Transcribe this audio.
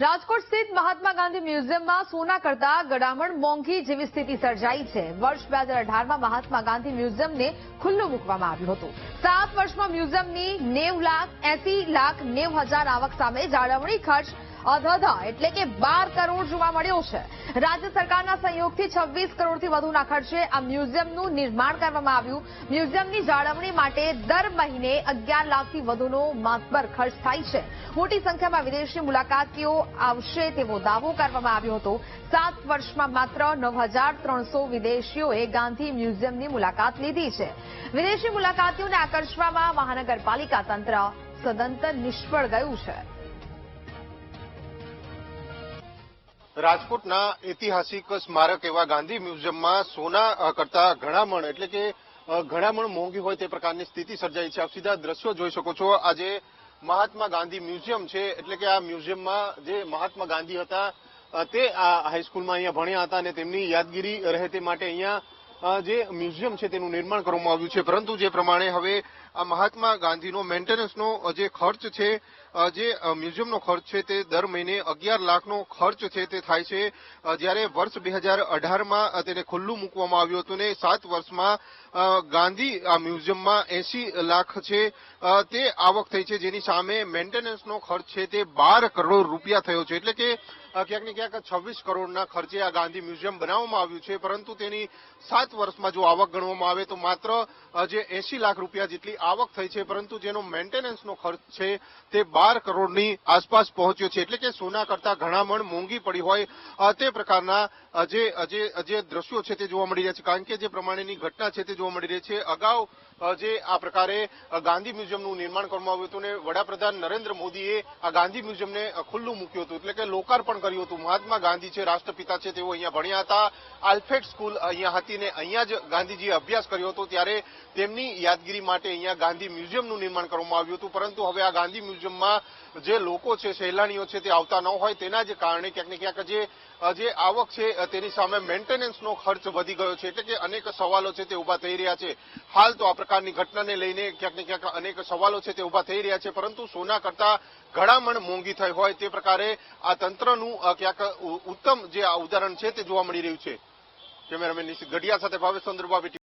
રાજકોટ સ્થિત મહાત્મા ગાંધી મ્યુઝિયમમાં સોના કરતા ગડામણ મોંઘી જેવી સ્થિતિ સર્જાઈ છે। વર્ષ 2018માં મહાત્મા ગાંધી મ્યુઝિયમને ખુલ્લું મૂકવામાં આવ્યું હતું। 7 વર્ષમાં મ્યુઝિયમની 80,90,000 આવક સામે જાળવણી ખર્ચ અધધા એટલે કે 12 કરોડ જોવા મળ્યો છે। રાજ્ય સરકારના સહયોગથી 26 કરોડથી વધુના ખર્ચે આ મ્યુઝિયમનું નિર્માણ કરવામાં આવ્યું। મ્યુઝિયમની જાળવણી માટે દર મહિને 11 લાખથી વધુનો માતબર ખર્ચ થાય છે। મોટી સંખ્યામાં વિદેશી મુલાકાતીઓ આવશે તેવો દાવો કરવામાં આવ્યો હતો। 7 વર્ષમાં માત્ર 9,300 વિદેશીઓએ ગાંધી મ્યુઝિયમની મુલાકાત લીધી છે। વિદેશી મુલાકાતીઓને આકર્ષવામાં મહાનગરપાલિકા તંત્ર સદંતર નિષ્ફળ ગયું છે। રાજકોટના ઐતિહાસિક સ્મારક એવા ગાંધી મ્યુઝિયમમાં સોના કરતા ઘડામણ એટલે કે ઘડામણ મોંઘી હોય તે પ્રકારની સ્થિતિ સર્જાઈ છે। આપ સીધા દ્રશ્યો જોઈ શકો છો। આજે મહાત્મા ગાંધી મ્યુઝિયમ છે એટલે કે આ મ્યુઝિયમમાં જે મહાત્મા ગાંધી હતા તે આ હાઈસ્કૂલમાં અહીંયા ભણ્યા હતા અને તેમની યાદગીરી રહે તે માટે અહીંયા જે મ્યુઝિયમ છે તેનું નિર્માણ કરવામાં આવ્યું છે। પરંતુ જે પ્રમાણે હવે આ મહાત્મા ગાંધીનો મેન્ટેનન્સનો જે ખર્ચ છે જે મ્યુઝિયમનો ખર્ચ છે તે દર મહિને 11 લાખનો ખર્ચ છે તે થાય છે। જ્યારે વર્ષ 2018માં તેને ખુલ્લું મૂકવામાં આવ્યું હતું ને 7 વર્ષમાં ગાંધી આ મ્યુઝિયમમાં 80 લાખ છે તે આવક થઈ છે, જેની સામે મેન્ટેનન્સનો ખર્ચ છે તે 12 કરોડ રૂપિયા થયો છે। એટલે કે ક્યાંક ને ક્યાંક 26 કરોડના ખર્ચે આ ગાંધી મ્યુઝિયમ બનાવવામાં આવ્યું છે, પરંતુ તેની 7 વર્ષમાં જો આવક ગણવામાં આવે તો માત્ર જે 80 લાખ રૂપિયા જેટલી આવક થઈ છે, પરંતુ જેનો મેન્ટેનન્સનો ખર્ચ છે તે 12 કરોડની આસપાસ પહોંચ્યો છે। એટલે કે સોના કરતા ઘણામણ મોંઘી પડી હોય તે પ્રકારના જે દ્રશ્યો છે તે જોવા મળી રહ્યા છે। કારણ કે જે પ્રમાણેની ઘટના છે તે જોવા મળી રહી છે। અગાઉ જે આ પ્રકારે ગાંધી મ્યુઝિયમનું નિર્માણ કરવામાં આવ્યું હતું અને વડાપ્રધાન નરેન્દ્ર મોદીએ આ ગાંધી મ્યુઝિયમને ખુલ્લું મૂક્યું હતું, એટલે કે લોકાર્પણ કર્યું હતું। મહાત્મા ગાંધી છે, રાષ્ટ્રપિતા છે, તેઓ અહીંયા ભણ્યા હતા। આલ્ફ્રેડ સ્કૂલ અહીંયા હતી ને અહીંયા જ ગાંધીજીએ અભ્યાસ કર્યો હતો, ત્યારે તેમની યાદગીરી માટે અહીંયા ગાંધી મ્યુઝિયમનું નિર્માણ કરવામાં આવ્યું હતું। પરંતુ હવે આ ગાંધી મ્યુઝિયમમાં જે લોકો છે, સહેલાણીઓ છે તે આવતા ન હોય તેના જ કારણે ક્યાંક ને ક્યાંક જે આવક છે તેની સામે મેન્ટેનન્સનો ખર્ચ વધી ગયો છે। એટલે કે અનેક સવાલો છે તે ઉભા થઈ રહ્યા છે। હાલ તો આ પ્રકારની ઘટનાને લઈને ક્યાંક ને ક્યાંક અનેક સવાલો છે તે ઉભા થઈ રહ્યા છે, પરંતુ સોના કરતા ઘડામણ મોંઘી થઈ હોય તે પ્રકારે આ તંત્રનું ક્યાંક ઉત્તમ જે આ ઉદાહરણ છે તે જોવા મળી રહ્યું છે। કેમેરામેન નિશિત ગઢિયા સાથે ભાવેશ ચંદ્રબાબુ।